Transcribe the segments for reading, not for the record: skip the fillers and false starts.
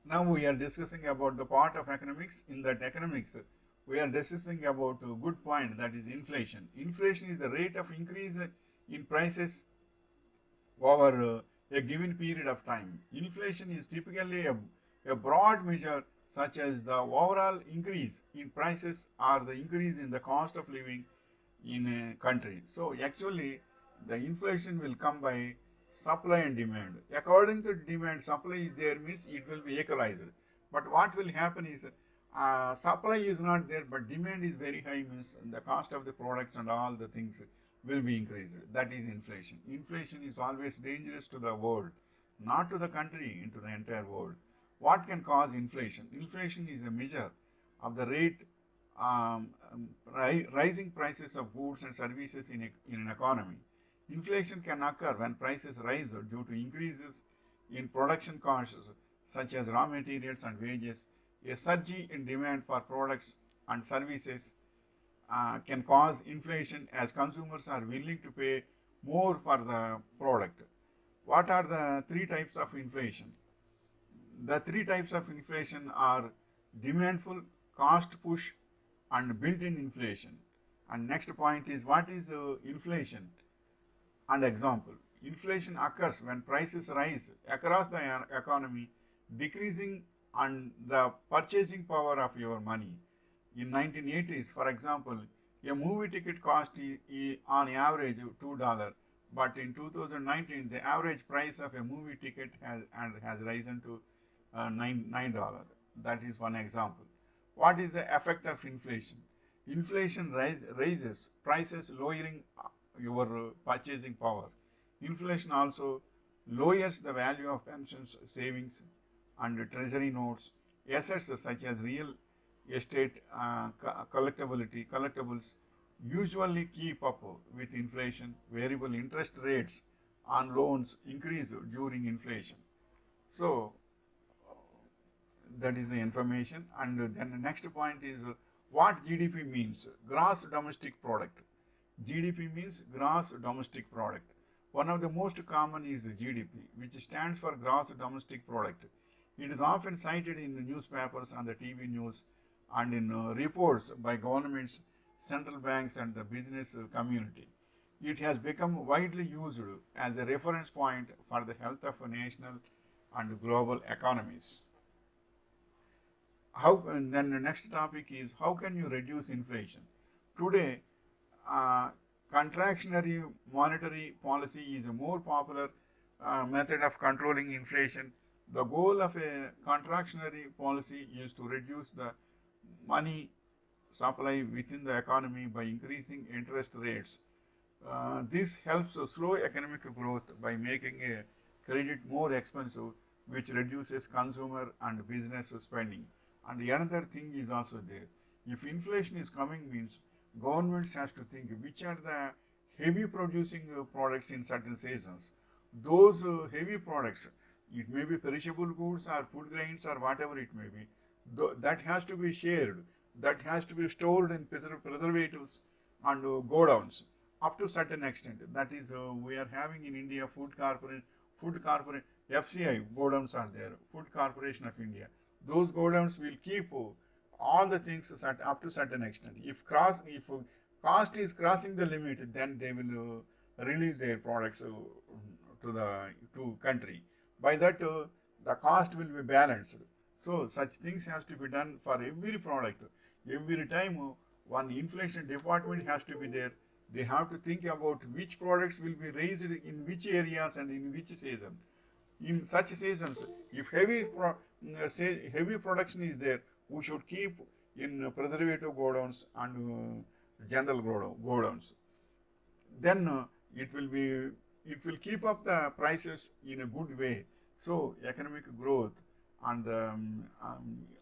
Now we are discussing about the part of economics. In that economics, we are discussing about a good point, that is inflation. Inflation is the rate of increase in prices over a given period of time. Inflation is typically a broad measure such as the overall increase in prices or the increase in the cost of living in a country. So actually the inflation will come by supply and demand. According to demand, supply is there means it will be equalized. But what will happen is supply is not there but demand is very high means the cost of the products and all the things will be increased. That is inflation. Inflation is always dangerous to the world, not to the country, into the entire world. What can cause inflation? Inflation is a measure of the rate rising prices of goods and services in an economy. Inflation can occur when prices rise due to increases in production costs such as raw materials and wages. A surge in demand for products and services can cause inflation as consumers are willing to pay more for the product. What are the three types of inflation? The three types of inflation are demandful, cost push, and built-in inflation. And next point is what is inflation? And example, inflation occurs when prices rise across the economy, decreasing and the purchasing power of your money. In 1980s, for example, a movie ticket cost on average $2, but in 2019, the average price of a movie ticket has risen to $9. That is one example. What is the effect of inflation? Inflation raises prices, lowering your purchasing power. Inflation also lowers the value of pensions, savings, and treasury notes. Assets such as real estate collectibles usually keep up with inflation. Variable interest rates on loans increase during inflation. So that is the information. And then the next point is what GDP means. Gross domestic product. GDP means gross domestic product. One of the most common is GDP, which stands for gross domestic product. It is often cited in the newspapers, on the TV news, and in reports by governments, central banks, and the business community. It has become widely used as a reference point for the health of national and global economies. And then the next topic is how can you reduce inflation? Today, uh, contractionary monetary policy is a more popular method of controlling inflation. The goal of a contractionary policy is to reduce the money supply within the economy by increasing interest rates. This helps slow economic growth by making a credit more expensive, which reduces consumer and business spending. And the another thing is also there. If inflation is coming means governments has to think which are the heavy producing products in certain seasons. Those heavy products, it may be perishable goods or food grains or whatever it may be, that has to be shared, that has to be stored in preservatives and go downs up to certain extent. That is, we are having in India food corporate, FCI go downs are there, Food Corporation of India. Those go downs will keep all the things up to certain extent. If cost is crossing the limit, then they will release their products to country. By that, the cost will be balanced. So such things has to be done for every product. Every time one inflation department has to be there. They have to think about which products will be raised in which areas and in which season. In such seasons, if heavy production is there, we should keep in preservative go downs and general go downs. Then it will keep up the prices in a good way. So economic growth and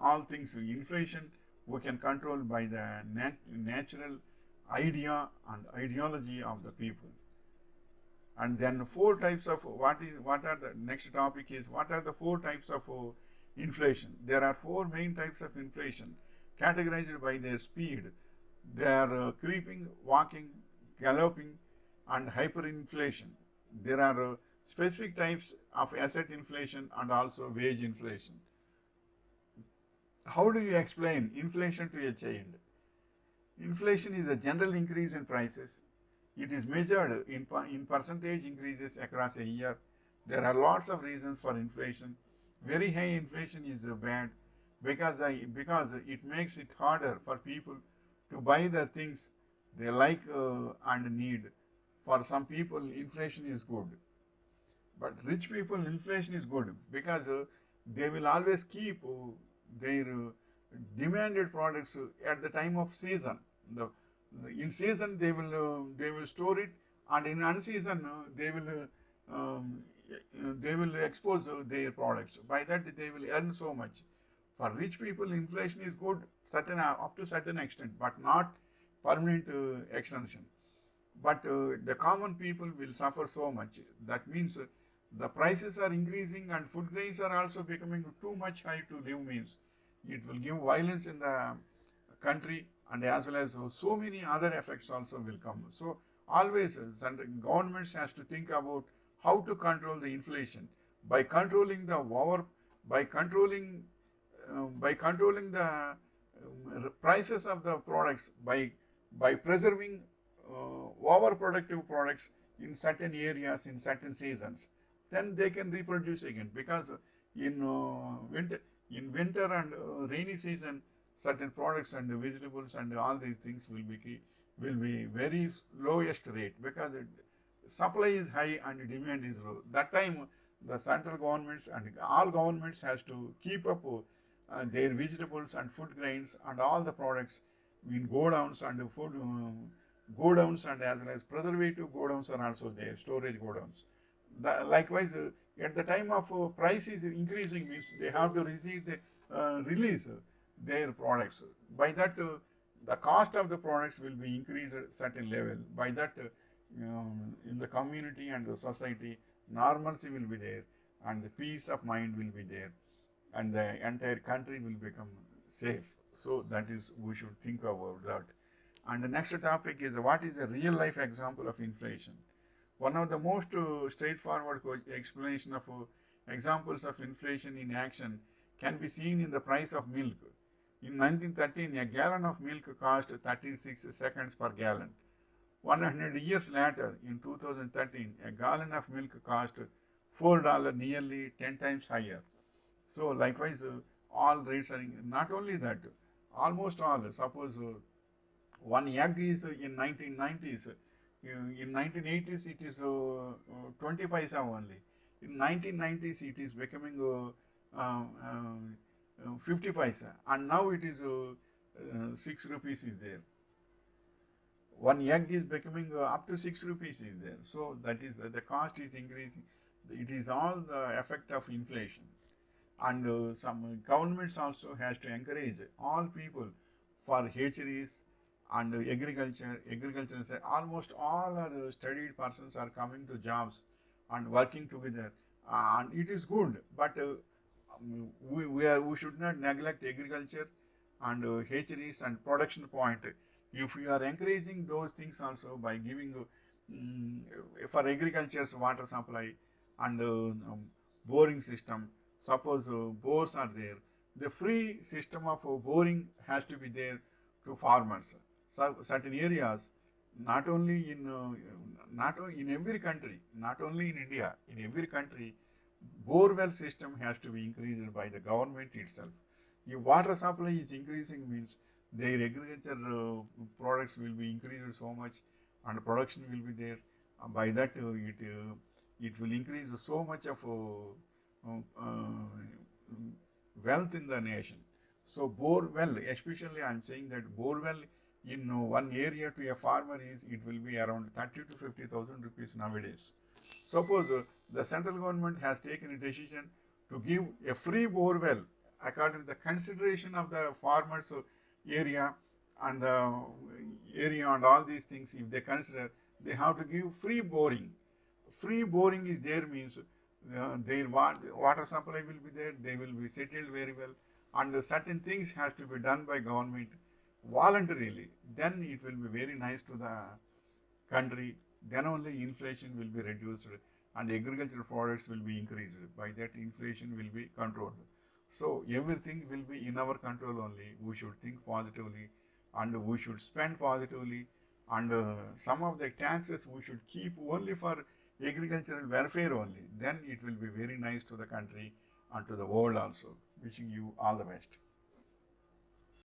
all things inflation we can control by the natural idea and ideology of the people. And then four types of what are the next topic is what are the four types of inflation. There are four main types of inflation categorized by their speed. They are creeping, walking, galloping, and hyperinflation. There are specific types of asset inflation and also wage inflation. How do you explain inflation to a child? Inflation is a general increase in prices. It is measured in percentage increases across a year. There are lots of reasons for inflation. Very high inflation is bad because it makes it harder for people to buy the things they like and need. For some people, inflation is good. But rich people, inflation is good because they will always keep their demanded products at the time of season. The, in season they will store it, and in unseason they will expose their products. By that they will earn so much. For rich people, inflation is good certain up to certain extent, but not permanent extension. But the common people will suffer so much. That means the prices are increasing and food grains are also becoming too much high to live means it will give violence in the country, and as well as so many other effects also will come. So always governments has to think about how to control the inflation by controlling the over by controlling the prices of the products by preserving overproductive products in certain areas in certain seasons. Then they can reproduce again because in winter and rainy season certain products and vegetables and all these things will be very lowest rate because supply is high and demand is low. That time the central governments and all governments has to keep up their vegetables and food grains and all the products in godowns and food godowns, and as well as preservative godowns are also there, storage godowns. Likewise, at the time of price is increasing means they have to release their products. By that, the cost of the products will be increased at certain level. By that, in the community and the society, normalcy will be there, and the peace of mind will be there, and the entire country will become safe. So that is, we should think about that. And the next topic is what is a real life example of inflation? One of the most straightforward explanation of examples of inflation in action can be seen in the price of milk. In 1913, a gallon of milk cost 36 seconds per gallon. 100 years later, in 2013, a gallon of milk cost $4, nearly 10 times higher. So likewise, all rates are not only that, almost all. Suppose one egg is in 1990s, in 1980s it is 20 paisa only. In 1990s it is becoming 50 paisa, and now it is 6 rupees is there. One egg is becoming up to 6 rupees is there. So that is the cost is increasing. It is all the effect of inflation. And some governments also has to encourage all people for hatcheries and agriculture. Almost all are studied persons are coming to jobs and working together, and it is good. But we should not neglect agriculture and hatcheries and production point. If we are encouraging those things also by giving for agriculture's water supply and boring system. Suppose bores are there, the free system of boring has to be there to farmers. So certain areas, not only in every country, not only in India, in every country, borewell system has to be increased by the government itself. If water supply is increasing means their agriculture products will be increased so much, and production will be there. By that it will increase so much of wealth in the nation. So bore well, especially I am saying that bore well in one area to a farmer is it will be around 30 to 50,000 rupees nowadays. Suppose the central government has taken a decision to give a free bore well according to the consideration of the farmers area and the area and all these things. If they consider, they have to give free boring. Free boring is there means their water supply will be there, they will be settled very well, and certain things has to be done by government voluntarily. Then it will be very nice to the country. Then only inflation will be reduced and agricultural products will be increased. By that inflation will be controlled. So everything will be in our control only. We should think positively and we should spend positively, and some of the taxes we should keep only for agricultural welfare only. Then it will be very nice to the country and to the world also. Wishing you all the best.